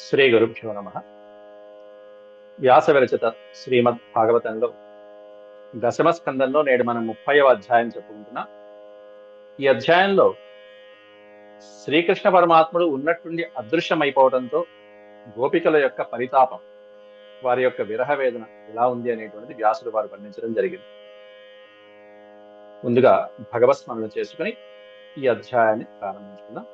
శ్రీ గురుభ్యో నమ. వ్యాస విరచిత శ్రీమద్ భాగవతంలో దశమ స్కందంలో నేడు మనం 30వ అధ్యాయం చెప్పుకుంటున్నాం. ఈ అధ్యాయంలో శ్రీకృష్ణ పరమాత్ముడు ఉన్నట్టుండి అదృశ్యమైపోవడంతో గోపికల యొక్క పరితాపం, వారి యొక్క విరహ వేదన ఎలా ఉంది అనేటువంటిది వ్యాసుడు వారు వర్ణించడం జరిగింది. ముందుగా భగవత్ స్మరణ చేసుకుని ఈ అధ్యాయాన్ని ప్రారంభించుకుందాం.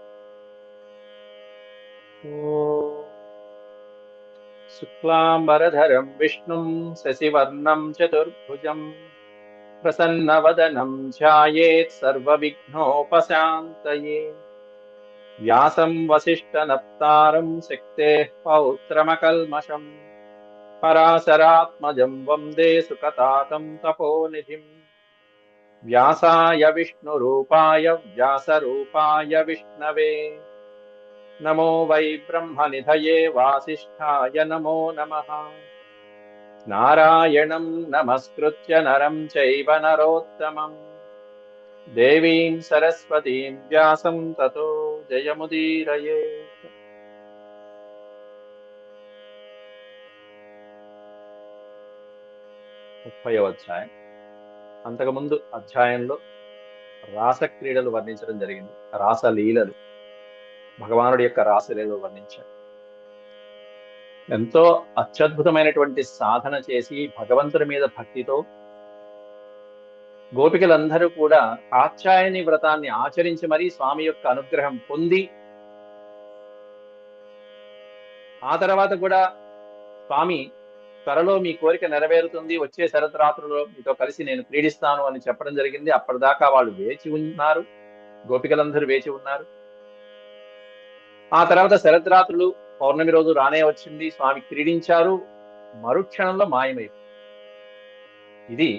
శుక్లాంబరధరం విష్ణుం శశివర్ణం చతుర్భుజం ప్రసన్నవదనం ధ్యాయేత్ సర్వవిఘ్నోపశాంతయే. వ్యాసం వసిష్ఠనప్తారం శక్తేః పౌత్రమకల్మషం పరాశరాత్మజం వందే సుఖతాతం తపోనిధిం. వ్యాసాయ విష్ణురూపాయ వ్యాసరూపాయ విష్ణవే నమో వై బ్రహ్మనిధయే వాసిష్ఠాయ నమో నమః. నారాయణం నమస్కృత్య నరం చైవ నరోత్తమం దేవీం సరస్వతీం వ్యాసం తతో జయముదీరయేత్. ముప్పైవ అధ్యాయం. అంతకుముందు అధ్యాయంలో రాసక్రీడలు వర్ణించడం జరిగింది. రాసలీలలు, భగవానుడి యొక్క రాసలీలలు వర్ణించారు. ఎంతో అత్యద్భుతమైనటువంటి సాధన చేసి భగవంతుడి మీద భక్తితో గోపికలందరూ కూడా కాత్యాయని వ్రతాన్ని ఆచరించి మరీ స్వామి యొక్క అనుగ్రహం పొంది, ఆ తర్వాత కూడా స్వామి త్వరలో మీ కోరిక నెరవేరుతుంది, వచ్చే శరత్రాత్రులో మీతో కలిసి నేను క్రీడిస్తాను అని చెప్పడం జరిగింది. అప్పటిదాకా వాళ్ళు వేచి ఉన్నారు, గోపికలందరూ వేచి ఉన్నారు. ఆ తర్వాత శరత్రాత్రులు పౌర్ణమి రోజు రానే వచ్చింది, స్వామి క్రీడించారు, మరుక్షణంలో మాయమైంది. ఇది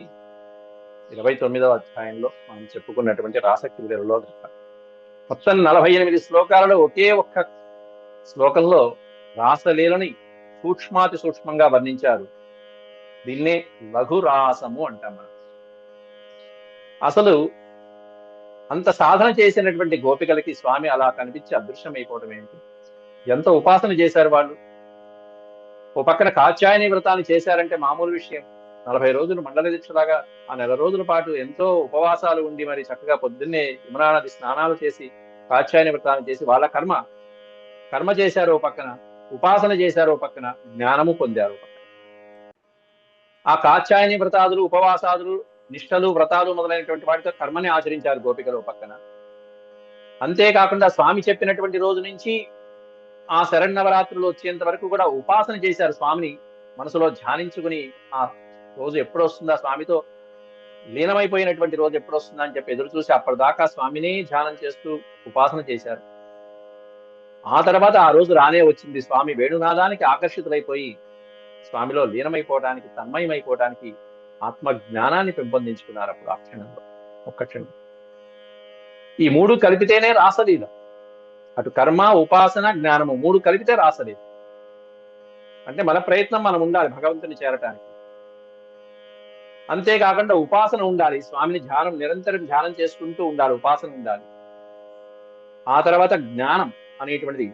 29వ అధ్యాయంలో మనం చెప్పుకున్నటువంటి రాసక్రీడలలో మొత్తం 48 శ్లోకాలలో ఒకే ఒక్క శ్లోకంలో రాసలీలని సూక్ష్మాతి సూక్ష్మంగా వర్ణించారు. దీన్నే లఘురాసము అంటాం మనం. అసలు అంత సాధన చేసినటువంటి గోపికలకి స్వామి అలా కనిపించి అదృశ్యమైపోవడం ఏంటి? ఎంత ఉపాసన చేశారు వాళ్ళు. ఓ పక్కన కాత్యాయని వ్రతాన్ని చేశారంటే మామూలు విషయం. 40 రోజులు మండల దీక్షలాగా ఆ నెల రోజుల పాటు ఎంతో ఉపవాసాలు ఉండి మరి చక్కగా పొద్దున్నే యమునా నది స్నానాలు చేసి కాత్యాయని వ్రతాన్ని చేసి వాళ్ళ కర్మ చేశారు ఓ పక్కన, ఉపాసన చేశారు ఓ పక్కన, జ్ఞానము పొందారు ఓ పక్కన. ఆ కాత్యాయని వ్రతాదులు, ఉపవాసాదులు, నిష్టలు, వ్రతాలు మొదలైనటువంటి వాటితో కర్మని ఆచరించారు గోపికలు ఓ పక్కన. అంతేకాకుండా స్వామి చెప్పినటువంటి రోజు నుంచి ఆ శరన్నవరాత్రులు వచ్చేంత వరకు కూడా ఉపాసన చేశారు. స్వామిని మనసులో ధ్యానించుకుని ఆ రోజు ఎప్పుడు వస్తుందా, స్వామితో లీనమైపోయినటువంటి రోజు ఎప్పుడు వస్తుందా అని చెప్పి ఎదురు చూసి అప్పటిదాకా స్వామిని ధ్యానం చేస్తూ ఉపాసన చేశారు. ఆ తర్వాత ఆ రోజు రానే వచ్చింది. స్వామి వేణునాదానికి ఆకర్షితులైపోయి స్వామిలో లీనమైపోవడానికి, తన్మయమైపోవడానికి ఆత్మ జ్ఞానాన్ని పెంపొందించుకున్నారు. అప్పుడు ఆ క్షణంలో, ఒక్క క్షణం. ఈ మూడు కలిపితేనే రాసలీల. అటు కర్మ, ఉపాసన, జ్ఞానము మూడు కలిపితే రాసలీల. అంటే మన ప్రయత్నం మనం ఉండాలి భగవంతుని చేరటానికి. అంతేకాకుండా ఉపాసన ఉండాలి, స్వామిని నిరంతరం ధ్యానం చేసుకుంటూ ఉండాలి, ఉపాసన ఉండాలి. ఆ తర్వాత జ్ఞానం అనేటువంటిది,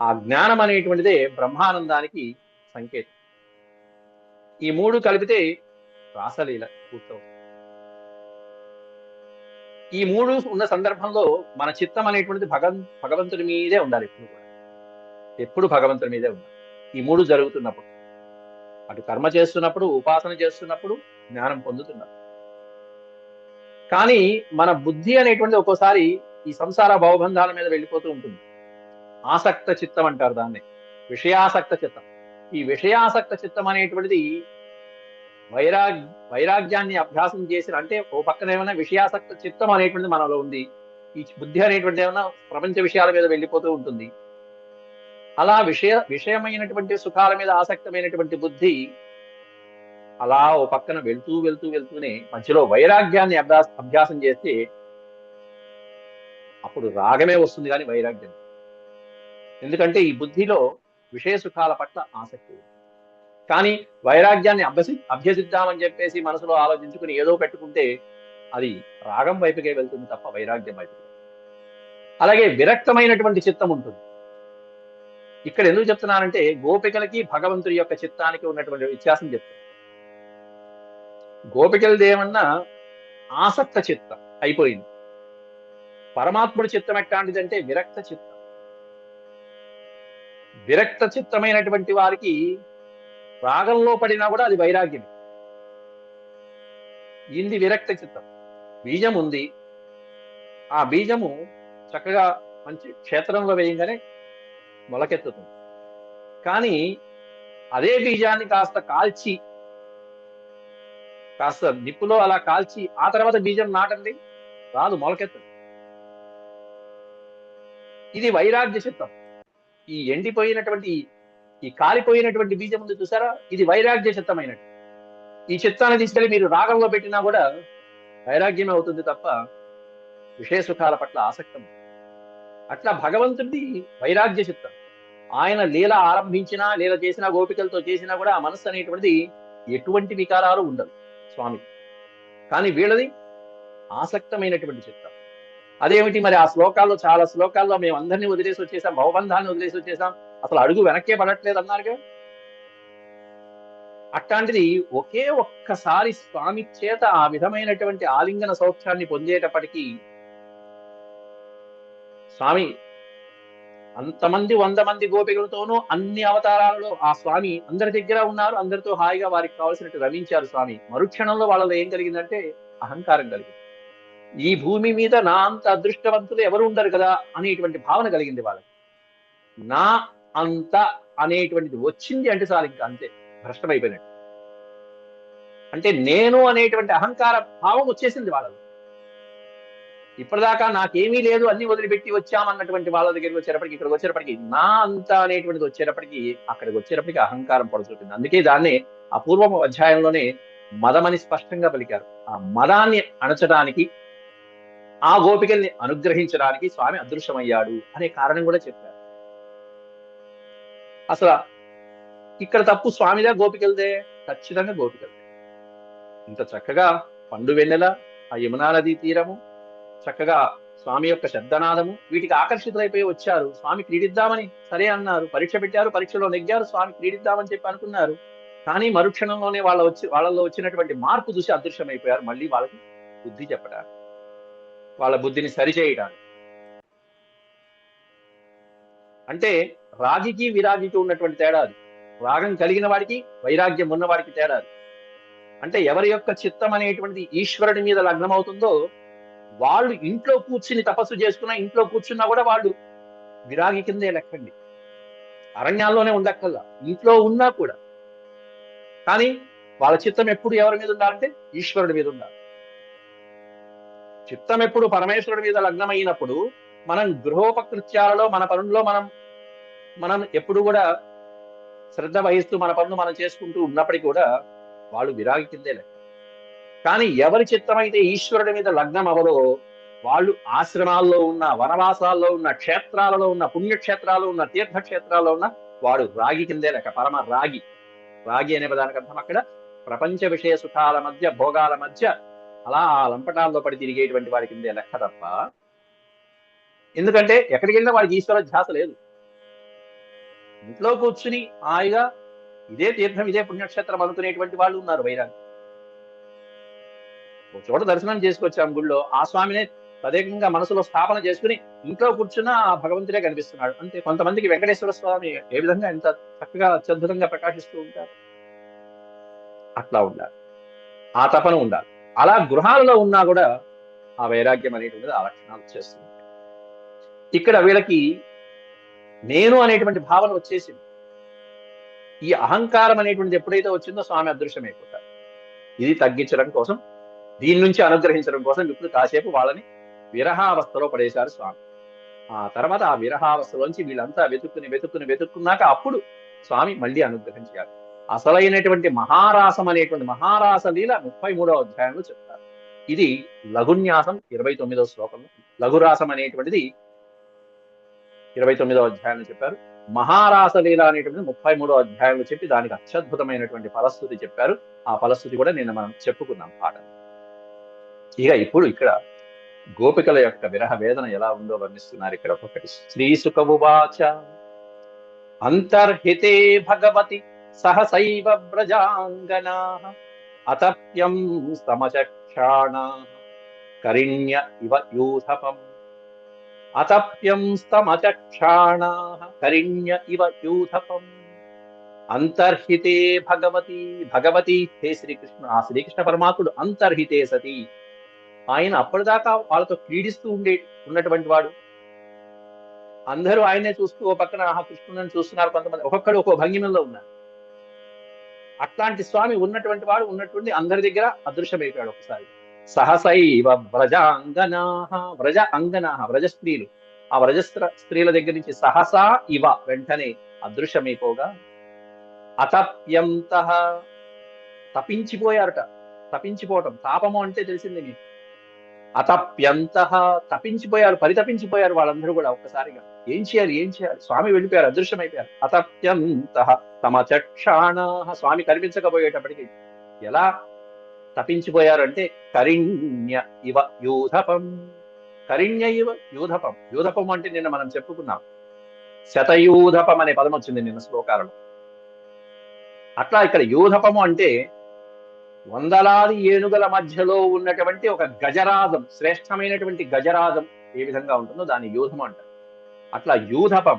ఆ జ్ఞానం అనేటువంటిదే బ్రహ్మానందానికి సంకేతం. ఈ మూడు కలిపితే రాసలీల పూర్తవుతుంది. ఈ మూడు ఉన్న సందర్భంలో మన చిత్తం అనేటువంటిది భగవంతుడి మీదే ఉండాలి. ఎప్పుడు భగవంతుడి మీదే ఉండాలి. ఈ మూడు జరుగుతున్నప్పుడు, అటు కర్మ చేస్తున్నప్పుడు, ఉపాసన చేస్తున్నప్పుడు, జ్ఞానం పొందుతున్నప్పుడు. కానీ మన బుద్ధి అనేటువంటిది ఒక్కోసారి ఈ సంసార భవబంధాల మీద వెళ్ళిపోతూ ఉంటుంది. ఆసక్త చిత్తం అంటారు దాన్ని, విషయాసక్త చిత్తం. ఈ విషయాసక్త చిత్తం అనేటువంటిది వైరాగ్యాన్ని అభ్యాసం చేసిన, అంటే ఓ పక్కన ఏమైనా విషయాసక్త చిత్తం అనేటువంటిది మనలో ఉంది, ఈ బుద్ధి అనేటువంటి ఏమైనా ప్రపంచ విషయాల మీద వెళ్ళిపోతూ ఉంటుంది. అలా విషయమైనటువంటి సుఖాల మీద ఆసక్తమైనటువంటి బుద్ధి అలా ఓ పక్కన వెళ్తూనే మధ్యలో వైరాగ్యాన్ని అభ్యాసం చేస్తే అప్పుడు రాగమే వస్తుంది, కానీ వైరాగ్యం. ఎందుకంటే ఈ బుద్ధిలో విషయ సుఖాల పట్ల ఆసక్తి. కానీ వైరాగ్యాన్ని అభ్యసిద్దామని చెప్పేసి మనసులో ఆలోచించుకుని ఏదో పెట్టుకుంటే అది రాగం వైపుకే వెళ్తుంది తప్ప వైరాగ్యం వైపు. అలాగే విరక్తమైనటువంటి చిత్తం ఉంటుంది. ఇక్కడ ఎందుకు చెప్తున్నానంటే గోపికలకి భగవంతుడి యొక్క చిత్తానికి ఉన్నటువంటి వ్యత్యాసం చెప్తాను. గోపికలది ఏమన్నా ఆసక్త చిత్తం అయిపోయింది. పరమాత్ముడి చిత్తం ఎట్లాంటిదంటే విరక్త చిత్తం. విరక్త చిత్తమైనటువంటి వారికి రాగంలో పడినా కూడా అది వైరాగ్యం. ఇది విరక్త చిత్తం. బీజం ఉంది, ఆ బీజము చక్కగా మంచి క్షేత్రంలో వేయంగానే మొలకెత్తుతుంది. కానీ అదే బీజాన్ని కాస్త కాల్చి, కాస్త నిప్పులో అలా కాల్చి ఆ తర్వాత బీజం నాటండి, రాదు, మొలకెత్తదు. ఇది వైరాగ్య చిత్తం. ఈ ఎండిపోయినటువంటి ఈ కాలిపోయినటువంటి బీజం ఉంది చూసారా, ఇది వైరాగ్య చిత్తమైనట్టు. ఈ చిత్తాన్ని తీసుకెళ్లి మీరు రాగంలో పెట్టినా కూడా వైరాగ్యమే అవుతుంది తప్ప విషయ సుఖాల పట్ల ఆసక్తం. అట్లా భగవంతుడి వైరాగ్య చిత్తం. ఆయన లీల ఆరంభించినా, లీల చేసినా, గోపికలతో చేసినా కూడా ఆ మనస్సు అనేటువంటిది ఎటువంటి వికారాలు ఉండదు స్వామి. కానీ వీళ్ళది ఆసక్తమైనటువంటి చిత్తం. అదేమిటి మరి? ఆ శ్లోకాల్లో, చాలా శ్లోకాల్లో మేము అందరినీ వదిలేసి వచ్చేసాం, భవబంధాన్ని వదిలేసి వచ్చేసాం, అసలు అడుగు వెనక్కే పడట్లేదు అన్నారుగా. అట్లాంటిది ఒకే ఒక్కసారి స్వామి చేత ఆ విధమైనటువంటి ఆలింగన సౌఖ్యాన్ని పొందేటప్పటికీ స్వామి అంతమంది 100 మంది గోపికలతోనూ అన్ని అవతారాలలో ఆ స్వామి అందరి దగ్గర ఉన్నారు. అందరితో హాయిగా వారికి కావలసినట్టు రమించారు స్వామి. మరుక్షణంలో వాళ్ళలో ఏం కలిగిందంటే అహంకారం కలిగింది. ఈ భూమి మీద నా అంత అదృష్టవంతులు ఎవరు ఉండరు కదా అనేటువంటి భావన కలిగింది వాళ్ళకి. నా అంత అనేటువంటిది వచ్చింది అంటే చాలు, ఇంకా అంతే, భ్రష్టమైపోయినట్టు. అంటే నేను అనేటువంటి అహంకార భావం వచ్చేసింది వాళ్ళలో. ఇప్పటిదాకా నాకేమీ లేదు, అన్ని వదిలిపెట్టి వచ్చామన్నటువంటి వాళ్ళ దగ్గరికి వచ్చేటప్పటికి, ఇక్కడికి వచ్చేటప్పటికి నా అంత అనేటువంటిది వచ్చేటప్పటికి, అక్కడికి వచ్చేటప్పటికి అహంకారం పడుతుంది. అందుకే దాన్ని అపూర్వ అధ్యాయంలోనే మదమని స్పష్టంగా పలికారు. ఆ మదాన్ని అణచడానికి, ఆ గోపికల్ని అనుగ్రహించడానికి స్వామి అదృశ్యమయ్యాడు అనే కారణం కూడా చెప్పారు. అసలు ఇక్కడ తప్పు స్వామిదా గోపికలదే? ఖచ్చితంగా గోపికలదే. ఇంత చక్కగా పండు వెన్నెల, ఆ యమునా నదీ తీరము, చక్కగా స్వామి యొక్క శబ్దనాదము, వీటికి ఆకర్షితులైపోయి వచ్చారు. స్వామి క్రీడిద్దామని సరే అన్నారు, పరీక్ష పెట్టారు, పరీక్షలో నెగ్గారు, స్వామి క్రీడిద్దామని చెప్పి అనుకున్నారు. కానీ మరుక్షణంలోనే వాళ్ళలో వచ్చినటువంటి మార్పు చూసి అదృశ్యమైపోయారు. మళ్ళీ వాళ్ళకి బుద్ధి చెప్పడానికి, వాళ్ళ బుద్ధిని సరిచేయడానికి. అంటే రాగికి విరాగికి ఉన్నటువంటి తేడా అది. రాగం కలిగిన వాడికి, వైరాగ్యం ఉన్నవాడికి తేడా అది. అంటే ఎవరి యొక్క చిత్తం అనేటువంటిది ఈశ్వరుడి మీద లగ్నం అవుతుందో వాళ్ళు ఇంట్లో కూర్చుని తపస్సు చేసుకున్నా, ఇంట్లో కూర్చున్నా కూడా వాళ్ళు విరాగి కిందే లెక్కండి. అరణ్యాల్లోనే ఉండక్కల్లా, ఇంట్లో ఉన్నా కూడా. కానీ వాళ్ళ చిత్తం ఎప్పుడు ఎవరి మీద ఉండాలంటే ఈశ్వరుడి మీద ఉండాలి. చిత్తం ఎప్పుడు పరమేశ్వరుడి మీద లగ్నమైనప్పుడు మనం గృహోపకృత్యాలలో, మన పనుల్లో మనం ఎప్పుడు కూడా శ్రద్ధ వహిస్తూ మన పనులు మనం చేసుకుంటూ ఉన్నప్పటికీ కూడా వాళ్ళు విరాగి కిందే లెక్క. కానీ ఎవరి చిత్తమైతే ఈశ్వరుడి మీద లగ్నం అవదో వాళ్ళు ఆశ్రమాల్లో ఉన్న, వనవాసాల్లో ఉన్న, క్షేత్రాలలో ఉన్న, పుణ్యక్షేత్రాల్లో ఉన్న, తీర్థక్షేత్రాల్లో ఉన్న వాడు రాగి కిందే లెక్క, పరమ రాగి. రాగి అనే పదానికి అర్థం అక్కడ ప్రపంచ విషయ సుఖాల మధ్య, భోగాల మధ్య అలా ఆ లంపటాల్లో పడి తిరిగేటువంటి వాడి కిందే లెక్క తప్ప. ఎందుకంటే ఎక్కడికి వెళ్ళినా వాడికి ఈశ్వర ధ్యాస లేదు. ఇంట్లో కూర్చుని హాయిగా ఇదే తీర్థం, ఇదే పుణ్యక్షేత్రం అనుకునేటువంటి వాళ్ళు ఉన్నారు వైరాగి. ఒక చోట దర్శనం చేసుకొచ్చాం గుళ్ళో, ఆ స్వామినే ప్రత్యేకంగా మనసులో స్థాపన చేసుకుని ఇంట్లో కూర్చున్న ఆ భగవంతుడే కనిపిస్తున్నాడు అంతే. కొంతమందికి వెంకటేశ్వర స్వామి ఏ విధంగా ఎంత చక్కగా అత్యద్భుతంగా ప్రకాశిస్తూ ఉంటారు. అట్లా ఉండాలి, ఆ తపన ఉండాలి. అలా గృహాలలో ఉన్నా కూడా ఆ వైరాగ్యం అనేటువంటిది ఆ లక్షణాలు చేస్తుంది. ఇక్కడ వీళ్ళకి నేను అనేటువంటి భావన వచ్చేసింది. ఈ అహంకారం అనేటువంటిది ఎప్పుడైతే వచ్చిందో స్వామి అదృశ్యమైపోతారు. ఇది తగ్గించడం కోసం, దీని నుంచి అనుగ్రహించడం కోసం ఇప్పుడు కాసేపు వాళ్ళని విరహావస్థలో పడేశారు స్వామి. ఆ తర్వాత ఆ విరహావస్థలోంచి వీళ్ళంతా వెతుక్కున్నాక అప్పుడు స్వామి మళ్ళీ అనుగ్రహించారు. అసలైనటువంటి మహారాసం అనేటువంటి మహారాస లీల 33వ అధ్యాయంలో చెప్తారు. ఇది లఘున్యాసం 29వ శ్లోకంలో, లఘురాసం అనేటువంటిది 29వ అధ్యాయంలో చెప్పారు. మహారాస లీల అనేటువంటిది 33వ అధ్యాయంలో చెప్పి దానికి అత్యద్భుతమైనటువంటి ఫలశ్రుతి చెప్పారు. ఆ ఫలశ్రుతి కూడా నిన్న మనం చెప్పుకున్నాం పాట. ఇక ఇప్పుడు ఇక్కడ గోపికల యొక్క విరహ వేదన ఎలా ఉందో వర్ణిస్తున్నారు ఇక్కడ ఒక్కొక్కటి. శ్రీ సుఖవువాచ అంతర్హితే భగవతి సహసైవ వ్రజాంగనాః అతప్యం సమచక్షాణాః కరిణ్య ఇవ యూథపం. అతప్యం స్తమచక్షాణాః కరిణ్య ఇవ యూథపం. అంతర్హితే భగవతి, భగవతి హే శ్రీకృష్ణ, ఆ శ్రీకృష్ణ పరమాత్ముడు అంతర్హితే సతి, ఆయన అప్పటిదాకా వాళ్ళతో క్రీడిస్తూ ఉన్నటువంటి వాడు. అందరూ ఆయనే చూస్తూ ఓ పక్కన ఆహా కృష్ణుని చూస్తున్నారు, కొంతమంది ఒక్కొక్కడు ఒక్కో భంగిమల్లో ఉన్నారు. అట్లాంటి స్వామి ఉన్నటువంటి వాడు ఉన్నటువంటి అందరి దగ్గర అదృశ్యమైపోయాడు ఒకసారి. సహసైవ వ్రజ అంగనాహ, వ్రజ అంగనాహ వ్రజ స్త్రీలు, ఆ వ్రజ స్త్రీల దగ్గర నుంచి సహసా ఇవ వెంటనే అదృశ్యమైపోగా అతప్యంత తపించిపోయారట. తపించిపోవటం, తాపము అంటే తెలిసింది మీకు. అతప్యంత తపించిపోయారు, పరితపించిపోయారు వాళ్ళందరూ కూడా ఒక్కసారిగా. ఏం చేయాలి, ఏం చేయాలి, స్వామి వెళ్ళిపోయారు, అదృశ్యమైపోయారు. అతప్యంత తమ చక్షాణ, స్వామి కనిపించకపోయేటప్పటికి ఎలా తపించిపోయారు అంటే కరిణ్య ఇవ యూధపం. కరిణ్య ఇవ యూధపం. యూధపం అంటే నిన్న మనం చెప్పుకున్నాం, శతయూధపం అనే పదం వచ్చింది నిన్న శ్లోకాలలో. అట్లా ఇక్కడ యూధపము అంటే వందలాది ఏనుగుల మధ్యలో ఉన్నటువంటి ఒక గజరాజం, శ్రేష్టమైనటువంటి గజరాజం ఏ విధంగా ఉంటుందో దాన్ని యూధం అంటారు. అట్లా యూధపం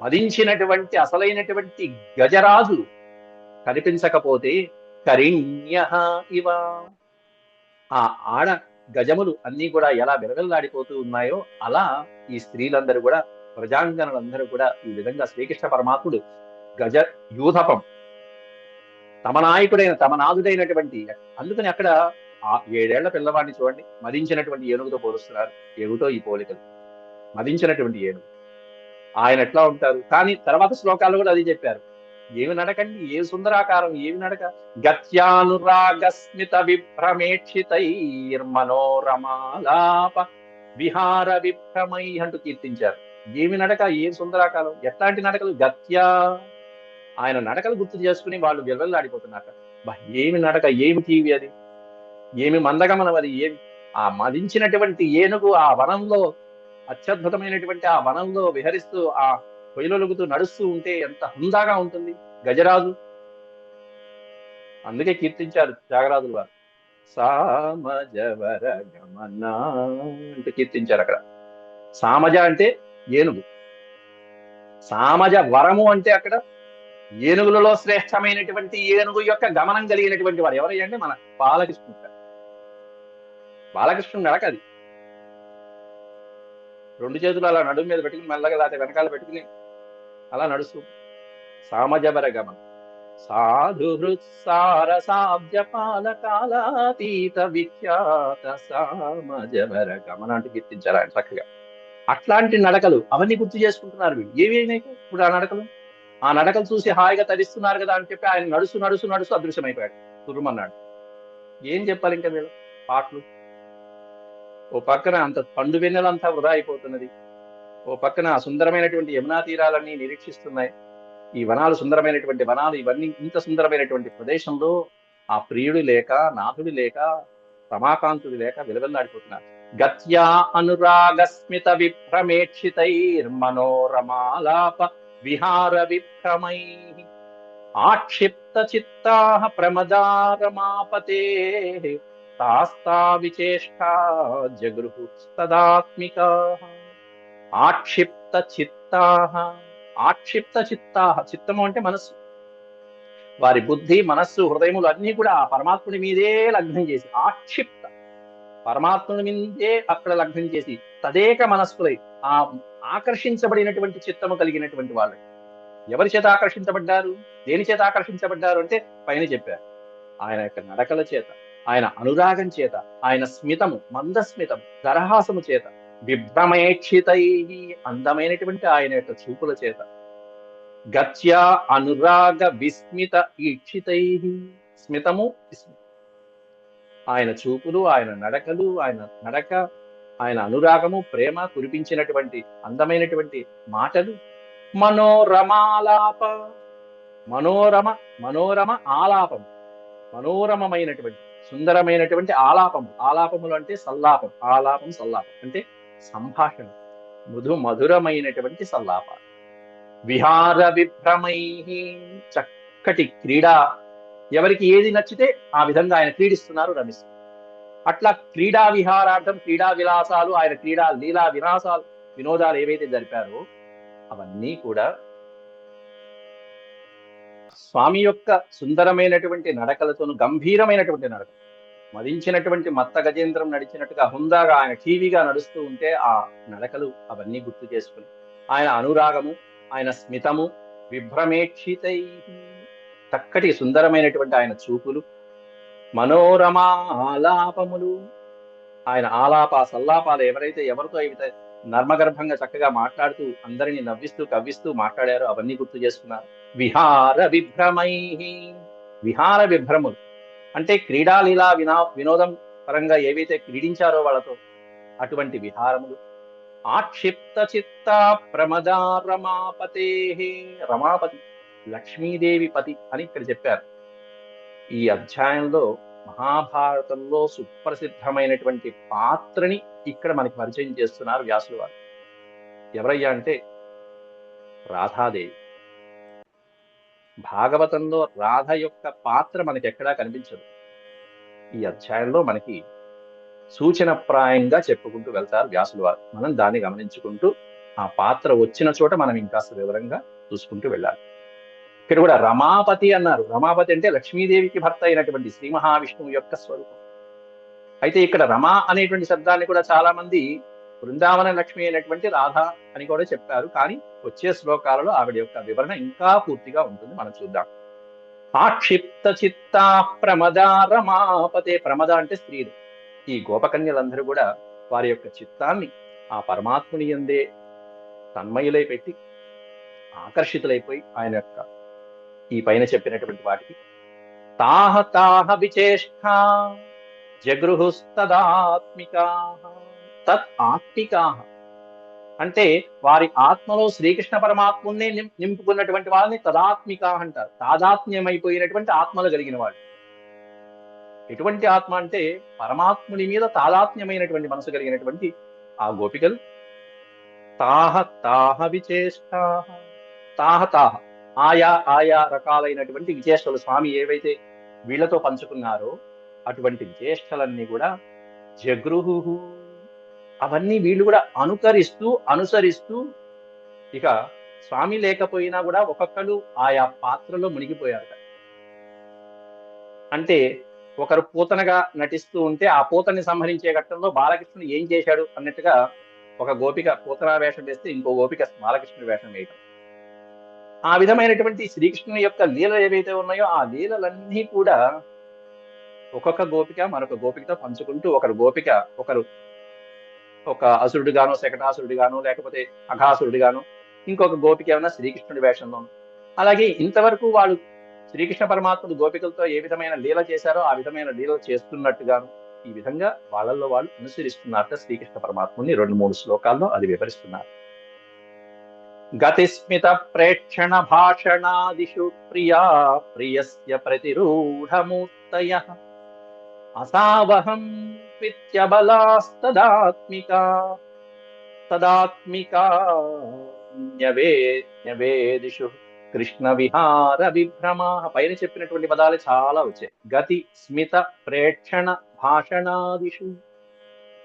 మదించినటువంటి అసలైనటువంటి గజరాజు కనిపించకపోతే కరిణ్య ఇవ, ఆ ఆడ గజములు అన్ని కూడా ఎలా విలవిల్లాడిపోతూ ఉన్నాయో అలా ఈ స్త్రీలందరూ కూడా, ప్రజాంగనులందరూ కూడా ఈ విధంగా శ్రీకృష్ణ పరమాత్ముడు గజ యూధపం, తమ నాయకుడైన తమ నాదుడైనటువంటి, అందుకని అక్కడ ఆ 7 ఏళ్ల పిల్లవాడిని చూడండి, మదించినటువంటి ఏనుగుతో పోలుస్తున్నారు. ఏమిటో ఈ పోలికలు, మదించినటువంటి ఏనుగు ఆయన ఎట్లా ఉంటారు. కానీ తర్వాత శ్లోకాలు కూడా అది చెప్పారు. ఏమి నడకండి, ఏ సుందరాకారం, ఏమి నడక. గత్యానురాగస్మిత విభ్రమేక్షితైర్మనోరమాలాప విహార విభ్రమై అంటూ కీర్తించారు. ఏమి నడక, ఏం సుందరాకారం, ఎట్లాంటి నడకలు. గత్యా, ఆయన నడకలు గుర్తు చేసుకుని వాళ్ళు విలవెల్లాడిపోతున్నారు. ఏమి నడక, ఏమి టీవీ అది, ఏమి మందగమనం అది, ఏమి ఆ మదించినటువంటి ఏనుగు ఆ వనంలో, అత్యద్భుతమైనటువంటి ఆ వనంలో విహరిస్తూ ఆ పొయ్యిలొలుగుతూ నడుస్తూ ఉంటే ఎంత హుందాగా ఉంటుంది గజరాజు. అందుకే కీర్తించారు త్యాగరాజుల వారు. సామజవర గమన అంటూ కీర్తించారు అక్కడ. సామజ అంటే ఏనుగు, సామజ వరము అంటే అక్కడ ఏనుగులలో శ్రేష్టమైనటువంటి ఏనుగు యొక్క గమనం కలిగినటువంటి వాడు ఎవరై అంటే మన బాలకృష్ణుడు. బాలకృష్ణుడు నడక అది. 2 చేతులు అలా నడుము మీద పెట్టుకుని మెల్లగా లేకపోతే వెనకాల పెట్టుకుని అలా నడుస్తూ సామజవర గమనం. సాధు హృత్సారసాబ్జ పాలకాలాతీత విఖ్యాత సామజవర గమన అంటూ కీర్తించారు ఆయన చక్కగా. అట్లాంటి నడకలు అవన్నీ గుర్తు చేసుకుంటున్నారు వీళ్ళు. ఏవి ఇప్పుడు ఆ నడకలు, ఆ నడకలు చూసి హాయిగా తరిస్తున్నారు కదా అని చెప్పి ఆయన నడుస్తూ నడుస్తూ నడుస్తూ అదృశ్యమైపోయాడు, తుర్రమన్నాడు. ఏం చెప్పాలి ఇంకా వీళ్ళు పాటలు. ఓ పక్కన అంత పండు వెన్నెలంతా వృధా అయిపోతున్నది, ఓ పక్కన సుందరమైనటువంటి యమునా తీరాలన్నీ నిరీక్షిస్తున్నాయి. ఈ వనాలు సుందరమైనటువంటి వనాలు, ఇవన్నీ ఇంత సుందరమైనటువంటి ప్రదేశంలో ఆ ప్రియుడు లేక, నాథుడు లేక, రమాకాంతుడు లేక విలవిల్లాడిపోతున్నారు. గత్యా అనురాగస్మిత విభ్రమేక్షితైర్మనోరమాలాప విహార విభ్రమై ఆక్షిప్త చిత్తాః ప్రమదారమాపతే తాస్తా విచేష్టా జగృహు తదాత్మికాః. ఆక్షిప్త చిత్తాః, ఆక్షిప్త చిత్తాః, చిత్తము అంటే మనస్సు, వారి బుద్ధి మనస్సు హృదయములు అన్ని కూడా ఆ పరమాత్ముడి మీదే లగ్నం చేసి, ఆక్షిప్త పరమాత్ముడి మీదే అక్కడ లగ్నం చేసి తదేక మనస్కులై ఆ ఆకర్షించబడినటువంటి చిత్తము కలిగినటువంటి వాళ్ళు. ఎవరి చేత ఆకర్షించబడ్డారు, దేని చేత ఆకర్షించబడ్డారు అంటే పైన చెప్పారు. ఆయన యొక్క నడకల చేత, ఆయన అనురాగం చేత, ఆయన స్మితము, మందస్మితం, దరహాసము చేత, విభ్రమేక్షితై అందమైనటువంటి ఆయన యొక్క చూపుల చేత, గత్యా అనురాగ విస్మిత ఈక్షితై స్మితము విస్మిత, ఆయన చూపులు, ఆయన నడకలు, ఆయన నడక, ఆయన అనురాగము, ప్రేమ కురిపించినటువంటి అందమైనటువంటి మాటలు. మనోరమాలాప, మనోరమ, మనోరమ ఆలాపం, మనోరమమైనటువంటి సుందరమైనటువంటి ఆలాపము. ఆలాపములు అంటే సల్లాపం, ఆలాపం సల్లాపం అంటే సంభాషణ, మధురమైనటువంటి సల్లాప. విహార విభ్రమై, చక్కటి క్రీడ, ఎవరికి ఏది నచ్చితే ఆ విధంగా ఆయన క్రీడిస్తున్నారు, రమిస్తున్నారు. అట్లా క్రీడా విహారార్థం, క్రీడా విలాసాలు, ఆయన క్రీడా లీలా విలాసాలు, వినోదాలు ఏవైతే జరిపారో అవన్నీ కూడా స్వామి యొక్క సుందరమైనటువంటి నడకలతోను, గంభీరమైనటువంటి నడక, మదించినటువంటి మత్త గజేంద్రం నడిచినట్టుగా హుందాగా ఆయన టీవీగా నడుస్తూ ఉంటే ఆ నడకలు అవన్నీ గుర్తు చేసుకుని, ఆయన అనురాగము, ఆయన స్మితము, విభ్రమేక్షితై, చక్కటి సుందరమైనటువంటి ఆయన చూపులు, మనోరమా ఆలాపములు, ఆయన ఆలాప సల్లాపాలు ఎవరితో అయితే నర్మగర్భంగా చక్కగా మాట్లాడుతూ అందరినీ నవ్విస్తూ కవ్విస్తూ మాట్లాడారో అవన్నీ గుర్తు చేసుకున్నారు. విహార విభ్రమై, విహార విభ్రములు అంటే క్రీడాలీలా వినోదం పరంగా ఏవైతే క్రీడించారో వాళ్ళతో అటువంటి విహారములు. ఆక్షిప్త చిత్త ప్రమదా రమాపతే, రమాపతి లక్ష్మీదేవి పతి అని ఇక్కడ చెప్పారు. ఈ అధ్యాయంలో మహాభారతంలో సుప్రసిద్ధమైనటువంటి పాత్రని ఇక్కడ మనకి పరిచయం చేస్తున్నారు వ్యాసులు వారు. ఎవరయ్యా అంటే రాధాదేవి. భాగవతంలో రాధ యొక్క పాత్ర మనకి ఎక్కడా కనిపించదు. ఈ అధ్యాయంలో మనకి సూచనప్రాయంగా చెప్పుకుంటూ వెళ్తారు వ్యాసులు వారు. మనం దాన్ని గమనించుకుంటూ ఆ పాత్ర వచ్చిన చోట మనం ఇంకాస్త వివరంగా చూసుకుంటూ వెళ్ళాలి. ఇక్కడ కూడా రమాపతి అన్నారు. రమాపతి అంటే లక్ష్మీదేవికి భర్త అయినటువంటి శ్రీ మహావిష్ణువు యొక్క స్వరూపం. అయితే ఇక్కడ రమా అనేటువంటి శబ్దాన్ని కూడా చాలా మంది బృందావన లక్ష్మి అయినటువంటి రాధ అని కూడా చెప్పారు. కానీ వచ్చే శ్లోకాలలో ఆవిడ యొక్క వివరణ ఇంకా పూర్తిగా ఉంటుంది, మనం చూద్దాం. ఆక్షిప్త చిత్త ప్రమద రమాపతే, ప్రమద అంటే స్త్రీలు. ఈ గోపకన్యలందరూ కూడా వారి యొక్క చిత్తాన్ని ఆ పరమాత్ముని యందే తన్మయులై పెట్టి ఆకర్షితులైపోయి ఆయన యొక్క ఈ పైన చెప్పినటువంటి వాటికి తాహ తాహ విచేష్టా జగృహుస్తదాత్మికా, తత్ ఆత్మికా అంటే వారి ఆత్మలో శ్రీకృష్ణ పరమాత్మునే నింపుకున్నటువంటి వాళ్ళని తదాత్మికా అంటారు. తాదాత్మ్యమైపోయినటువంటి ఆత్మలు కలిగిన వాళ్ళు. ఎటువంటి ఆత్మ అంటే పరమాత్ముని మీద తాదాత్మ్యమైనటువంటి మనసు కలిగినటువంటి ఆ గోపికలు. తాహ తాహ విచేష్టా, తాహ తాహ ఆయా ఆయా రకాలైనటువంటి విచేష్టలు స్వామి ఏవైతే వీళ్లతో పంచుకున్నారో అటువంటి విచేష్టలన్నీ కూడా జగృహు, అవన్నీ వీళ్ళు కూడా అనుసరిస్తూ ఇక స్వామి లేకపోయినా కూడా ఒక్కొక్కరు ఆయా పాత్రలో మునిగిపోయారు. అంటే ఒకరు పూతనగా నటిస్తూ ఉంటే ఆ పూతని సంహరించే ఘట్టంలో బాలకృష్ణుడు ఏం చేశాడు అన్నట్టుగా ఒక గోపిక పూతన వేషం వేస్తే ఇంకో గోపిక బాలకృష్ణుడి వేషం వేయటం. ఆ విధమైనటువంటి శ్రీకృష్ణుని యొక్క లీలలు ఏవైతే ఉన్నాయో ఆ లీలలన్నీ కూడా ఒక్కొక్క గోపిక మరొక గోపికతో పంచుకుంటూ, ఒకరు ఒక అసురుడిగానో శకటాసురుడిగానో లేకపోతే అఘాసురుడిగానో, ఇంకొక గోపిక ఏమన్నా శ్రీకృష్ణుడి వేషంలోను. అలాగే ఇంతవరకు వాళ్ళు శ్రీకృష్ణ పరమాత్ముడు గోపికలతో ఏ విధమైన లీల చేశారో ఆ విధమైన లీలలు చేస్తున్నట్టుగాను ఈ విధంగా వాళ్ళల్లో వాళ్ళు అనుసరిస్తున్నారట శ్రీకృష్ణ పరమాత్ముని. 2-3 శ్లోకాల్లో అది వివరిస్తున్నారు. గతిస్మిత ప్రేక్షణ భాషణాదిషు ప్రియా ప్రియస్య ప్రతిరూఢమూర్తయః అసావహం పిత్యబలాస్తదాత్మికా తదాత్మికా న్యవేదిషు కృష్ణ విహార విభ్రమా. పైన చెప్పినటువంటి పదాలు చాలా వచ్చాయి. గతి, స్మిత, ప్రేక్షణ, భాషణాదిషు.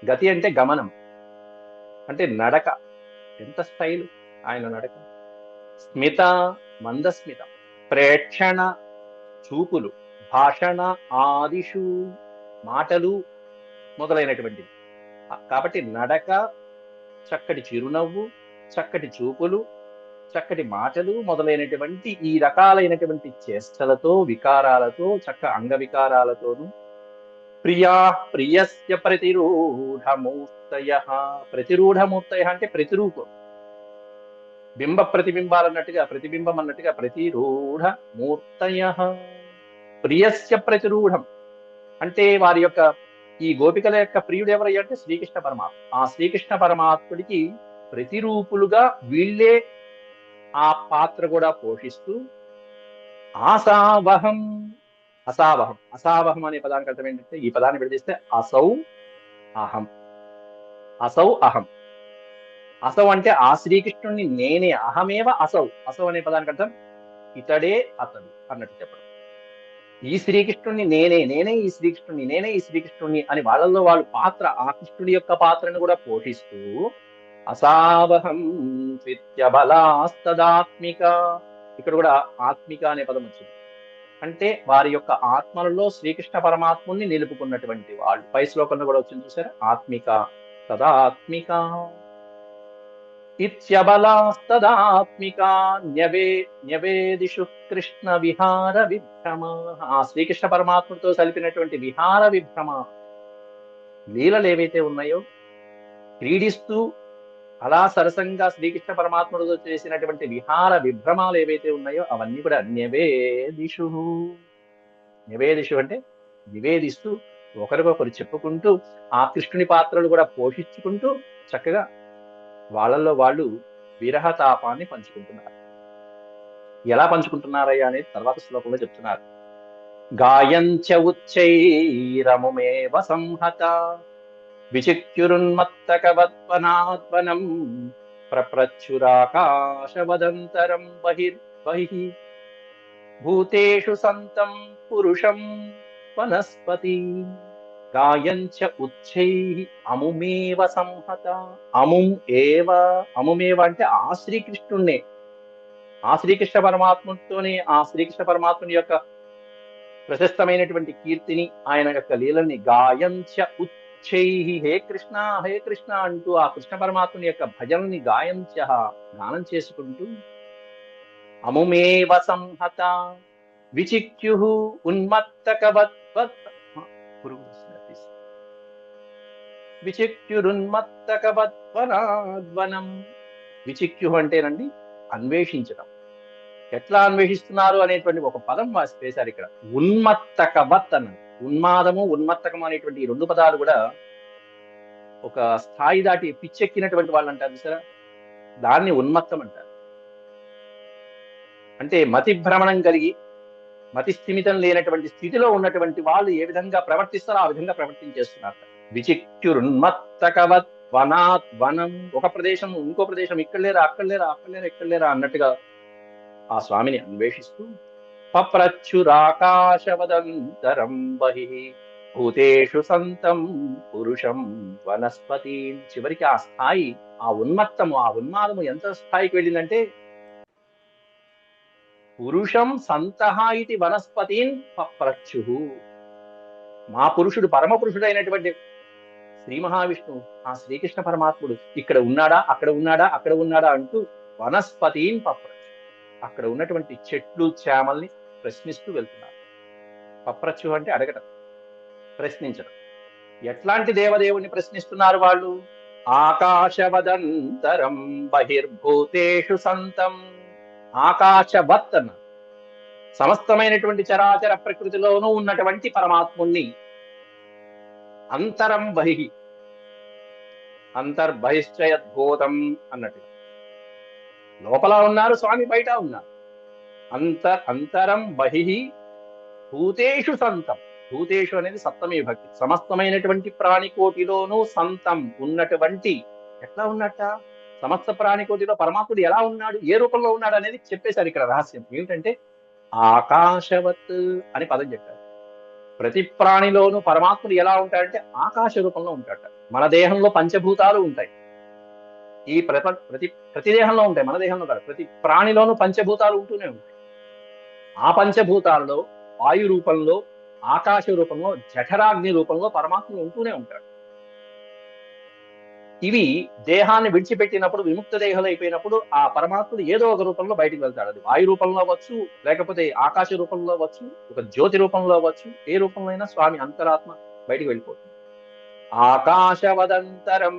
గతి అంటే గమనం, అంటే నడక, ఎంత స్టైల్ ఆయన నడక. స్మిత మందస్మిత, ప్రేక్షణ చూపులు, భాషణ ఆదిషు మాటలు మొదలైనటువంటివి. కాబట్టి నడక, చక్కటి చిరునవ్వు, చక్కటి చూపులు, చక్కటి మాటలు మొదలైనటువంటి ఈ రకాలైనటువంటి చేష్టలతో, వికారాలతో, అంగ వికారాలతోనూ ప్రియస్య ప్రతిరూఢమూర్తయః. ప్రతిరూఢమూర్తయః అంటే ప్రతిరూపం, బింబ ప్రతిబింబాలు అన్నట్టుగా, ప్రతిబింబం అన్నట్టుగా ప్రతిరూఢ మూర్తయః. ప్రియస్య ప్రతిరూఢం అంటే వారి యొక్క ఈ గోపికల యొక్క ప్రియుడు ఎవరయ్యా అంటే శ్రీకృష్ణ పరమాత్మ. ఆ శ్రీకృష్ణ పరమాత్ముడికి ప్రతిరూపులుగా వీళ్ళే ఆ పాత్ర కూడా పోషిస్తూ ఆసావహం. అసావహం అనే పదానికి అర్థం ఏంటంటే, ఈ పదాన్ని విడదీస్తే అసౌ అహం. అసౌ అంటే ఆ శ్రీకృష్ణుణ్ణి నేనే, అహమేవ అసౌ. అసౌ అనే పదానికి అర్థం ఇతడే అతడు అన్నట్టు చెప్పడం. ఈ శ్రీకృష్ణుణ్ణి నేనే, నేనే ఈ శ్రీకృష్ణుణ్ణి, నేనే ఈ శ్రీకృష్ణుణ్ణి అని వాళ్ళల్లో వాళ్ళు పాత్ర, ఆ కృష్ణుడి యొక్క పాత్రను కూడా పోషిస్తూ అసావహం బలాస్తదాత్మిక, ఇక్కడ కూడా ఆత్మిక అనే పదం వచ్చింది. అంటే వారి యొక్క ఆత్మలలో శ్రీకృష్ణ పరమాత్ముని నిలుపుకున్నటువంటి వాళ్ళు. పై శ్లోకంలో కూడా వచ్చింది చూసారా, ఆత్మిక తదాత్మిక ఇత్యబలాస్తదాత్మిక న్యవేదిషు కృష్ణ విహార విభ్రమ. ఆ శ్రీకృష్ణ పరమాత్ముడితో కలిపినటువంటి విహార విభ్రమ లీలలు ఏవైతే ఉన్నాయో, క్రీడిస్తూ అలా సరసంగా శ్రీకృష్ణ పరమాత్ముడితో చేసినటువంటి విహార విభ్రమాలు ఏవైతే ఉన్నాయో అవన్నీ కూడా న్యవేదిషు. న్యవేదిషు అంటే నివేదిస్తూ, ఒకరికొకరు చెప్పుకుంటూ, ఆ కృష్ణుని పాత్రలు కూడా పోషించుకుంటూ చక్కగా వాళ్ళల్లో వాళ్ళు విరహతాపాన్ని పంచుకుంటున్నారు. ఎలా పంచుకుంటున్నారయ్యా అనేది తర్వాత శ్లోకంలో చెప్తున్నారు. గాయంచ ఉచ్చైరముమేవ సంహత విచిత్యురున్మత్తకవత్వనాత్వనం ప్రప్రచ్చురాకాశవదంతరం బహిః భూతేషు సంతం పురుషం వనస్పతి. గాయంచ ఉచ్చైః అముమేవ సంహత. అముమేవ అంటే ఆ శ్రీకృష్ణుణ్ణే, ఆ శ్రీకృష్ణ పరమాత్ముడితోనే, ఆ శ్రీకృష్ణ పరమాత్ముని యొక్క ప్రశస్తమైనటువంటి కీర్తిని, ఆయన యొక్క లీలని గాయంచ ఉచ్చైః, హే కృష్ణ హే కృష్ణ అంటూ ఆ కృష్ణ పరమాత్ముని యొక్క భజనని గాయంచ గానం చేసుకుంటూ, అముమేవ సంహత విచిక్యుః ఉన్మత్తకవత్ విచిక్యురున్మత్తకవత్వనాద్వనం. విచిక్యు అంటేనండి అన్వేషించడం. ఎట్లా అన్వేషిస్తున్నారు అనేటువంటి ఒక పదం వేశారు ఇక్కడ. ఉన్మత్తకవత్ అన్నది. ఉన్మాదము ఉన్మత్తకము అనేటువంటి ఈ రెండు పదాలు కూడా ఒక స్థాయి దాటి పిచ్చెక్కినటువంటి వాళ్ళు అంటారు చూసారా, దాన్ని ఉన్మత్తం అంటారు. అంటే మతి భ్రమణం కలిగి, మతి స్థిమితం లేనటువంటి స్థితిలో ఉన్నటువంటి వాళ్ళు ఏ విధంగా ప్రవర్తిస్తారో ఆ విధంగా ప్రవర్తించేస్తున్నారు. విచిక్యురున్మత్తకవత్ వనాత్ వనం. ఒక ప్రదేశం ఇంకో ప్రదేశం, ఇక్కడ లేరా అక్కడ లేరా అక్కడ లేరా ఇక్కడ లేరా అన్నట్టుగా ఆ స్వామిని అన్వేషిస్తూ, పప్రచ్చురాకాశవదంతరం బహిః భూతేషు సంతం పురుషం వనస్పతి. చివరికి ఆ స్థాయి, ఆ ఉన్మత్తము, ఆ ఉన్మాదము ఎంత స్థాయికి వెళ్ళిందంటే, పురుషం సంతః ఇతి వనస్పతిన్ పప్రచ్చుః. మా పురుషుడు, పరమ పురుషుడైనటువంటి శ్రీ మహావిష్ణువు, ఆ శ్రీకృష్ణ పరమాత్ముడు ఇక్కడ ఉన్నాడా అక్కడ ఉన్నాడా అక్కడ ఉన్నాడా అంటూ వనస్పతిన్ పప్రచ్చు, అక్కడ ఉన్నటువంటి చెట్లు చేమల్ని ప్రశ్నిస్తూ వెళ్తున్నారు. పప్రచ్చు అంటే అడగటం, ప్రశ్నించడం. ఎట్లాంటి దేవదేవుని ప్రశ్నిస్తున్నారు వాళ్ళు? ఆకాశవదంతరం బహిర్భూతేషు సంతం. ఆకాశవత్ అన్నారు. సమస్తమైనటువంటి చరాచర ప్రకృతిలోనూ ఉన్నటువంటి పరమాత్ముణ్ణి అంతరం బహిః, అంతర్బహిశ్చయద్భూతం అన్నట్టుగా. లోపల ఉన్నారు స్వామి, బయట ఉన్నారు. అంతరం బహిః భూతేషు సంతం. భూతేషు అనేది సప్తమి విభక్తి. సమస్తమైనటువంటి ప్రాణికోటిలోనూ సంతం ఉన్నటువంటి. ఎట్లా ఉన్నట్ట? సమస్త ప్రాణికోటిలో పరమాత్ముడు ఎలా ఉన్నాడు, ఏ రూపంలో ఉన్నాడు అనేది చెప్పేశారు ఇక్కడ రహస్యం. ఏమిటంటే ఆకాశవత్ అని పదం చెప్పారు. ప్రతి ప్రాణిలోనూ పరమాత్ముడు ఎలా ఉంటాడంటే ఆకాశ రూపంలో ఉంటాడట. మన దేహంలో పంచభూతాలు ఉంటాయి. ఈ ప్రతి దేహంలో ఉంటాయి, మన దేహంలో కాదు. ప్రతి ప్రాణిలోనూ పంచభూతాలు ఉంటూనే ఉంటాయి. ఆ పంచభూతాలలో వాయు రూపంలో, ఆకాశ రూపంలో, జఠరాగ్ని రూపంలో పరమాత్ముడు ఉంటూనే ఉంటాడు. ఇవి దేహాన్ని విడిచిపెట్టినప్పుడు, విముక్త దేహాలు అయిపోయినప్పుడు ఆ పరమాత్ముడు ఏదో ఒక రూపంలో బయటికి వెళ్తాడు. అది వాయు రూపంలో అవ్వచ్చు, లేకపోతే ఆకాశ రూపంలో అవ్వచ్చు, ఒక జ్యోతి రూపంలో అవ్వచ్చు. ఏ రూపంలో అయినా స్వామి అంతరాత్మ బయటికి వెళ్ళిపోతుంది. ఆకాశవదంతరం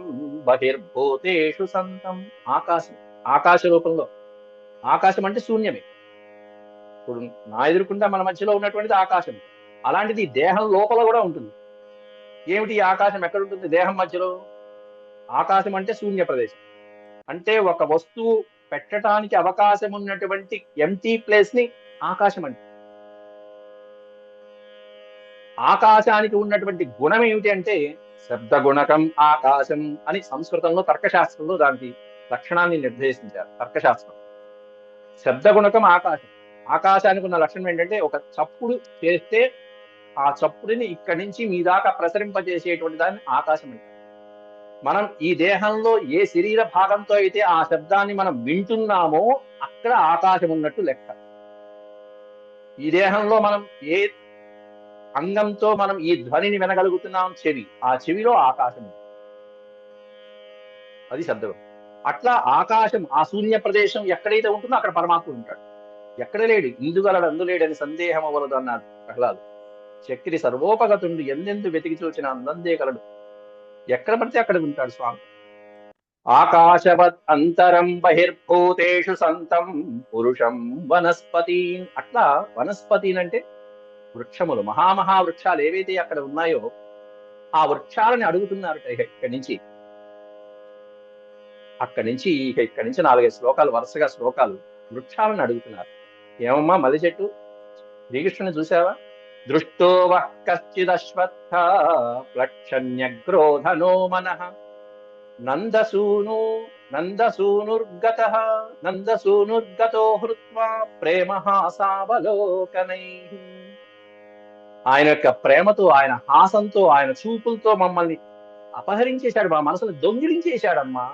బహిర్భూతేషు సంతం. ఆకాశం, ఆకాశ రూపంలో. ఆకాశం అంటే శూన్యమే. ఇప్పుడు నా ఎదురుకుండా మన మధ్యలో ఉన్నటువంటిది ఆకాశం. అలాంటిది దేహం లోపల కూడా ఉంటుంది. ఏమిటి ఆకాశం ఎక్కడ ఉంటుంది? దేహం మధ్యలో. ఆకాశం అంటే శూన్య ప్రదేశం. అంటే ఒక వస్తువు పెట్టడానికి అవకాశం ఉన్నటువంటి ఎంటీ ప్లేస్ ని ఆకాశం అంటే. ఆకాశానికి ఉన్నటువంటి గుణం ఏమిటి అంటే శబ్ద గుణకం ఆకాశం అని సంస్కృతంలో తర్కశాస్త్రంలో దానికి లక్షణాన్ని నిర్దేశించారు తర్కశాస్త్రం. శబ్ద గుణకం ఆకాశం. ఆకాశానికి ఉన్న లక్షణం ఏంటంటే ఒక చప్పుడు చేస్తే ఆ చప్పుడుని ఇక్కడి నుంచి మీ దాకా ప్రసరింపజేసేటువంటి దాన్ని ఆకాశం అంటారు. మనం ఈ దేహంలో ఏ శరీర భాగంతో అయితే ఆ శబ్దాన్ని మనం వింటున్నామో అక్కడ ఆకాశం ఉన్నట్టు లెక్క. ఈ దేహంలో మనం ఏ అంగంతో మనం ఈ ధ్వనిని వినగలుగుతున్నాం, చెవి. ఆ చెవిలో ఆకాశం, అది శబ్దం. అట్లా ఆకాశం, ఆ శూన్య ప్రదేశం ఎక్కడైతే ఉంటుందో అక్కడ పరమాత్ముడు ఉంటాడు. ఎక్కడ లేడు, ఇందుగలడు అందులేడని సందేహం అవ్వలదు అన్నాడు ప్రహ్లాదు. చక్రి సర్వోపగతుండు ఎందెందు వెతికి చూచిన అందందే కలడు. ఎక్కడ పడితే అక్కడ ఉంటాడు స్వామి. ఆకాశవత్ అంతరం బహిర్భూతేషు సంతం పురుషం వనస్పతి. అట్లా వనస్పతి అంటే వృక్షములు, మహామహా వృక్షాలు ఏవైతే అక్కడ ఉన్నాయో ఆ వృక్షాలని అడుగుతున్నారు ఇక్కడి నుంచి. ఇక్కడి నుంచి 4-5 శ్లోకాలు, వరుసగా శ్లోకాలు వృక్షాలను అడుగుతున్నారు. ఏమమ్మా మల్లి చెట్టు, శ్రీకృష్ణుని చూసావా? దృష్టో వః కశ్చిదశ్వత్థ ప్లక్షణ్యగ్రోధనో మనః నందసూనుర్గతో హృత్వా ప్రేమహాసావలోకనైః. ఆయన యొక్క ప్రేమతో, ఆయన హాసంతో, ఆయన చూపులతో మమ్మల్ని అపహరించేశాడు, మా మనసును దొంగిలించేశాడమ్మా.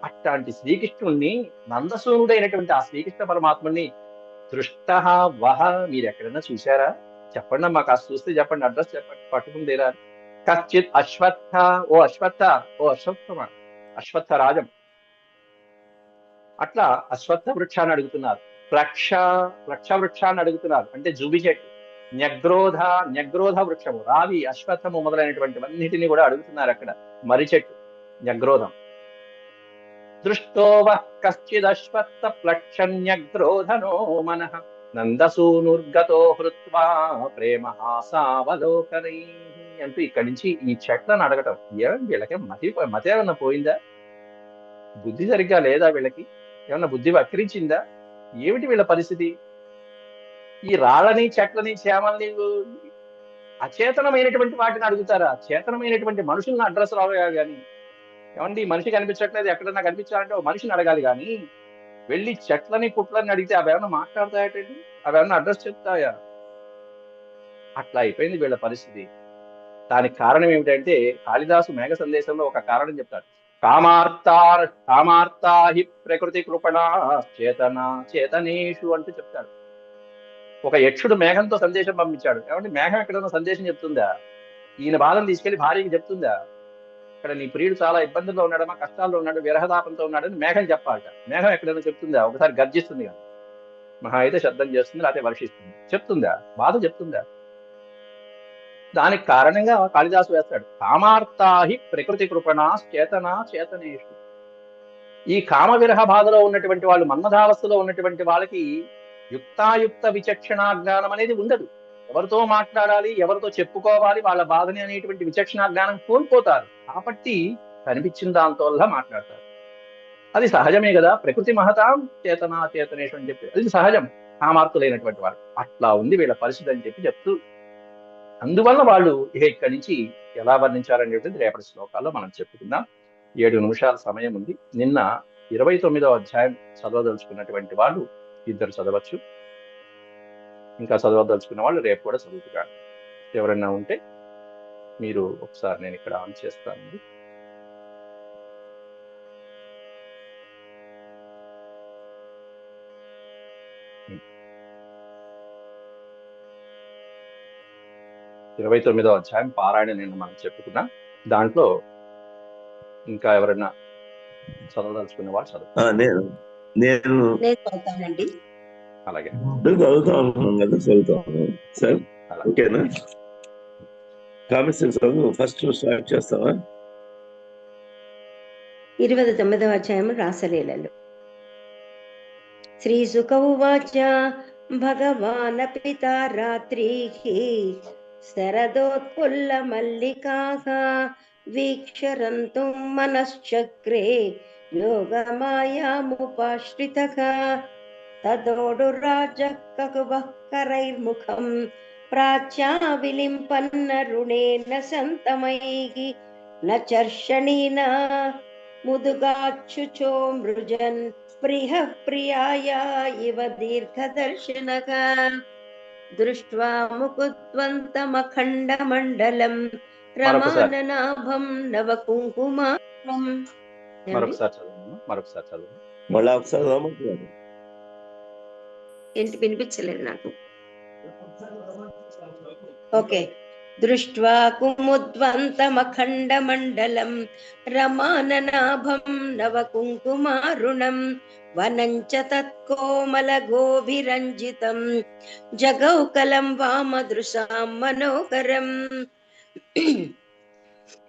అట్లాంటి శ్రీకృష్ణుణ్ణి, నందసూనుడైనటువంటి ఆ శ్రీకృష్ణ పరమాత్ముని దృష్టః వః, మీరు ఎక్కడైనా చూశారా? చెప్పండి అమ్మా, కాస్త చూస్తే చెప్పండి, అడ్రస్ చెప్పండి, పట్టుకుందేరా. కశ్చిత్ అశ్వత్థ, ఓ అశ్వత్థమ, అశ్వత్థ రాజం. అట్లా అశ్వత్థ వృక్షాన్ని అడుగుతున్నారు. ప్లక్ష వృక్షాన్ని అడుగుతున్నారు, అంటే జుబి చెట్టు. న్యగ్రోధ వృక్షము, రావి, అశ్వత్థము మొదలైనటువంటివన్నిటిని కూడా అడుగుతున్నారు అక్కడ. మర్రి చెట్టు, న్యగ్రోధం. దృష్టో వః కశ్చిదశ్వత్థ ప్లక్షణ్యగ్రోధనో మనః నందసూనుర్గతో హృత్వా ప్రేమహాసావలోకనైః అంటూ ఇక్కడి నుంచి ఈ చెట్లను అడగటం. వీళ్ళకి మతి ఏమన్నా పోయిందా? బుద్ధి సరిగ్గా లేదా? వీళ్ళకి ఏమన్నా బుద్ధి వక్రించిందా? ఏమిటి వీళ్ళ పరిస్థితి? ఈ రాళ్ళని, చెట్లని, చేమల్ని, అచేతనమైనటువంటి వాటిని అడుగుతారా? చేతనమైనటువంటి మనుషులను అడ్రస్ రావయా గాని. ఏమండి, మనిషి కనిపించట్లేదు, ఎక్కడన్నా కనిపించాలంటే ఒక మనిషిని అడగాలి కానీ వెళ్ళి చెట్లని, పుట్లని అడిగితే అవి ఏమన్నా మాట్లాడతాయటండి? అవి ఏమన్నా అడ్రస్ చెప్తాయా? అట్లా అయిపోయింది వీళ్ళ పరిస్థితి. దానికి కారణం ఏమిటంటే కాళిదాసు మేఘ సందేశంలో ఒక కారణం చెప్తాడు. కామార్తా హి ప్రకృతి కృపణా చేతనేషు అంటూ చెప్తాడు. ఒక యక్షుడు మేఘంతో సందేశం పంపించాడు. ఏమంటే మేఘం ఎక్కడన్నా సందేశం చెప్తుందా? ఈయన బాధను తీసుకెళ్లి భార్యకి చెప్తుందా? ఇక్కడ నీ ప్రియుడు చాలా ఇబ్బందుల్లో ఉన్నాడమ్మా, కష్టాల్లో ఉన్నాడు, విరహదాపంతో ఉన్నాడని మేఘం చెప్పాలట. మేఘం ఎక్కడైనా చెప్తుందా? ఒకసారి గర్జిస్తుంది కదా, మహా అయితే శబ్దం చేస్తుంది, లేకపోతే వర్షిస్తుంది. చెప్తుందా? బాధ చెప్తుందా? దానికి కారణంగా కాళిదాసు వేస్తాడు, కామార్తాహి ప్రకృతి కృపణా చేతనేషు. ఈ కామ విరహ బాధలో ఉన్నటువంటి వాళ్ళు, మన్మధావస్థలో ఉన్నటువంటి వాళ్ళకి యుక్తాయుక్త విచక్షణా జ్ఞానం అనేది ఉండదు. ఎవరితో మాట్లాడాలి, ఎవరితో చెప్పుకోవాలి వాళ్ళ బాధని అనేటువంటి విచక్షణా జ్ఞానం కోల్పోతారు. కాబట్టి కనిపించిన దాంతో మాట్లాడతారు. అది సహజమే కదా. ప్రకృతి మహతాం చేతనేషు అని చెప్పి అది సహజం కామార్తులైనటువంటి వాళ్ళు. అట్లా ఉంది వీళ్ళ పరిస్థితి అని చెప్తూ, అందువల్ల వాళ్ళు ఇక్కడి నుంచి ఎలా వర్ణించారనేటువంటిది రేపటి శ్లోకాల్లో మనం చెప్పుకుందాం. 7 నిమిషాల సమయం ఉంది. నిన్న 29వ అధ్యాయం చదవదలుచుకున్నటువంటి వాళ్ళు 2 చదవచ్చు. ఇంకా చదవదలుచుకున్న వాళ్ళు రేపు కూడా చదువుతున్నారు. ఎవరైనా ఉంటే మీరు ఒకసారి, నేను ఇక్కడ ఆన్ చేస్తాను. ఇరవై 29వ అధ్యాయం పారాయణ నిన్న మనం చెప్పుకున్నాం. దాంట్లో ఇంకా ఎవరైనా చదవదలుచుకున్న వాళ్ళు చదువు. నేను అలాగే చదువుతాను సార్. ఓకేనా? కామెంట్స్ ఫస్ట్ స్టార్ట్ చేస్తావా? 29వ అధ్యాయం రాసలీలలు. శ్రీ శుక ఉవాచ భగవానపితా రాత్రిః శరదోత్ఫుల్ల మల్లికాః వీక్షరంతుం మనశ్చక్రే యోగమాయాముపాశ్రితః తదోడురాజః కకువః కరైర్ముఖం ప్రాచ్యావిలింపన్న రుణేన సంతమైః న చర్షణీన मुदुगाच्छुचो मृजन् प्रियः प्रियाया इव दीर्घदर्शनः दृष्ट्वा मुकुत्वन्तमखण्डमण्डलं మరొకసారి రమాననాభం నవకుంకుమారం. మరొకసారి చదవండి, మరొకసారి చదవండి. మళ్ళీ ఒకసారి రామంటున్నారు. ఏంటి వినిపించలేదు నాకు. ఓకే. దృష్ట్వా కుముద్వంతమఖండమండలం రమాననాభం నవకుంకుమారుణం వనంచ తత్కోమలగోభిరంజితం జగౌకలం వామదృశాం మనోహరం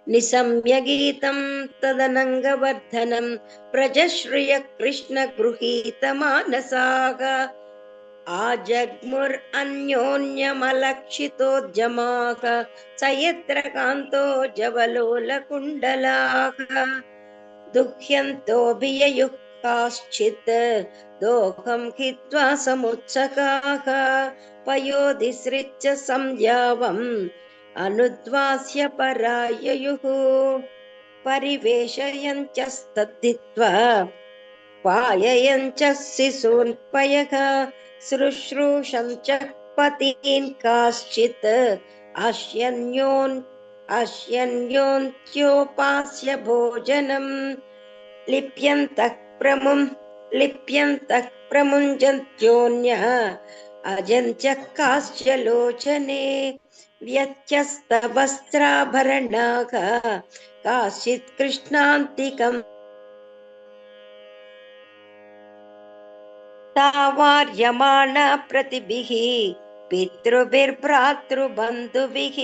నిశమ్యగీతం తదనంగవర్ధనం ప్రజశ్రియ కృష్ణ గృహీతమానసాః ఆజగ్ముర్ అన్యోన్యమలక్షితోద్యమాః సయత్ర కాంతో జవలోలకుండలాః దుహ్యంతోభియయుః కాశ్చిత్ దోహం హిత్వా సముత్సకాః పయోధిసృజ్య సంయావం అనుద్వాస్య పరాయయుః పరివేషయంచస్తద్ధిత్వా పాయయంచ శిశూన్ పయః శుశ్రూషంచ పతీన్ కాశ్చిత్ అశ్యన్యోన్త్యోపాస్య భోజనం లిప్యంతః ప్రముంజంత్యోన్యః అజంత్యః కాశ్చ లోచనే వ్యత్యస్తవస్త్రాభరణాః కాశ్చిత్ కృష్ణాంతికం తావార్యమాణ ప్రతిభిః పితృభిర్భ్రాతృబంధుభిః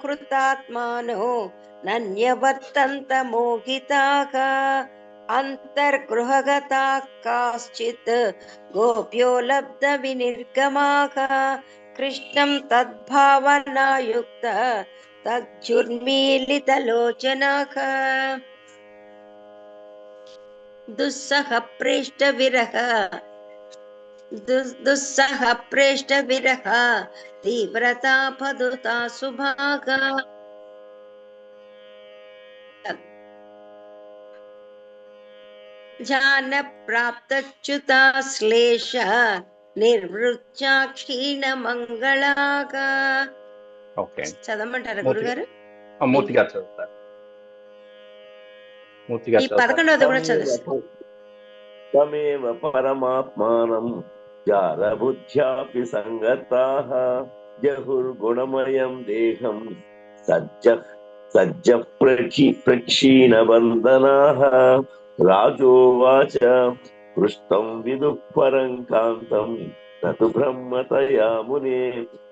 గోవిందాపహృతాత్మానో నన్యవర్తంత మోహితాః అంతర్గృహగతాః కాశ్చిత్ గోప్యో లబ్ధ వినిర్గమాః కృష్ణం తద్భావనాయుక్త తజ్జుర్మీలితలోచనాః దుస్సహ ప్రేష్ట విరహ తీవ్రతాపదుతా సుభాగ జాన ప్రాప్తచ్యుతాశ్లేష నిర్వృత్యా క్షీణ మంగళాగ. ఓకే, చదవమంటారా గురుగారు? మూర్తి గారు చదువుతారు. మూర్తి ఈ గారు 11వ కూడా చదువు. తమేవ పరమాత్మానం జారబుద్ధ్యాపి సంగతాః జహుర్గుణమయం దేహం సజ్జ ప్రక్షీణబంధనాః రాజోవాచ పృష్టం విదుః పరం కాంతం నతు బ్రహ్మతయా మునే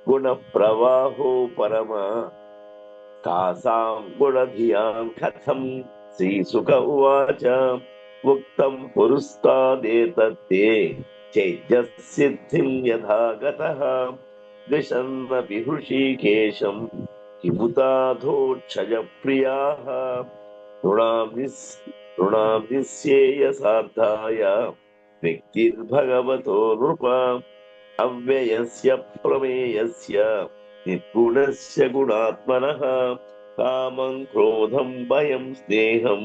గుణప్రవాహో పరమా కాసాం గుణధియాం కథం శ్రీసుక ఉవాచ ఉక్తం పురుస్తాదేతత్తే చైత్యసిద్ధిం యథా గతః ద్విషన్నపి హృషీకేశం కిముతాధోక్షయ ప్రియాః ృణాం నిశ్యేయసార్థాయ వ్యక్తిర్భగవతో నృప అవ్యయస్య ప్రమేయస్య నిర్గుణస్య గుణాత్మనః కామం క్రోధం భయం స్నేహం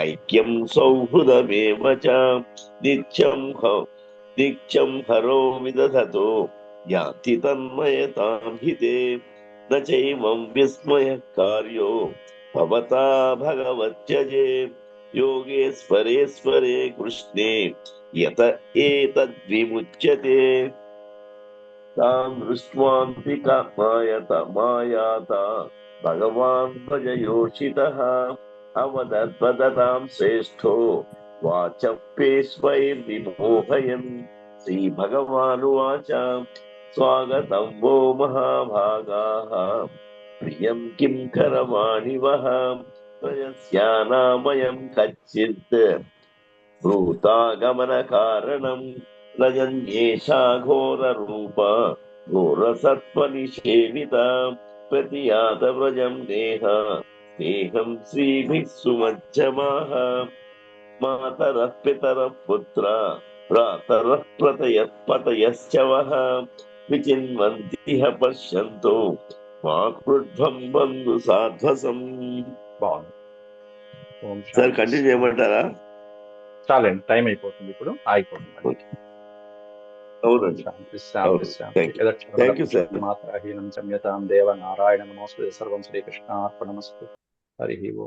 ఐక్యం సౌహృదమేవ చ నిత్యం హరో విదధతో యాంతి తన్మయతాం హితే న చైవం విస్మయః కార్యో భవతా భగవత్యజే యోగేశ్వరేశ్వరే కృష్ణే యత ఏతద్విముచ్యతే తాం దృష్ట్వాంతిక మాయాత భగవాన్ భజయోషితః అవదద్వదతాం శ్రేష్ఠో వాచప్పేష్వైర్విమోహయన్ శ్రీభగవానువాచ స్వాగతం వో మహాభాగాః ప్రియం కిం కరవాణి వః త్వయస్యానామయం కచ్చిత్ భూతాగమన కారణం రజన్యేషా ఘోరరూప ఘోరసత్వనిషేవిత ప్రతియాత వ్రజం స్నేహం శ్రీభిః సుమధ్యమాః మాతరః పితరః పుత్ర భ్రాతరః పతయశ్చ వః విచిన్వంతిః పశ్యంతో మాకృధ్వం బంధు సాధ్వసం. బాగుంది. ఓం సార్ శాంతి కంటిన్యూ చేయమంటారా? చాలండి, టైం అయిపోతుంది, ఇప్పుడు ఆగిపోతుంది. అవునండి. శాంతి శాంతి శాంతి. Thank you sir. మాత్రహీనం చమ్యతాం దేవ నారాయణ నమోస్తుతే. సర్వం శ్రీకృష్ణ అర్పణమస్తు. హరి ఓం.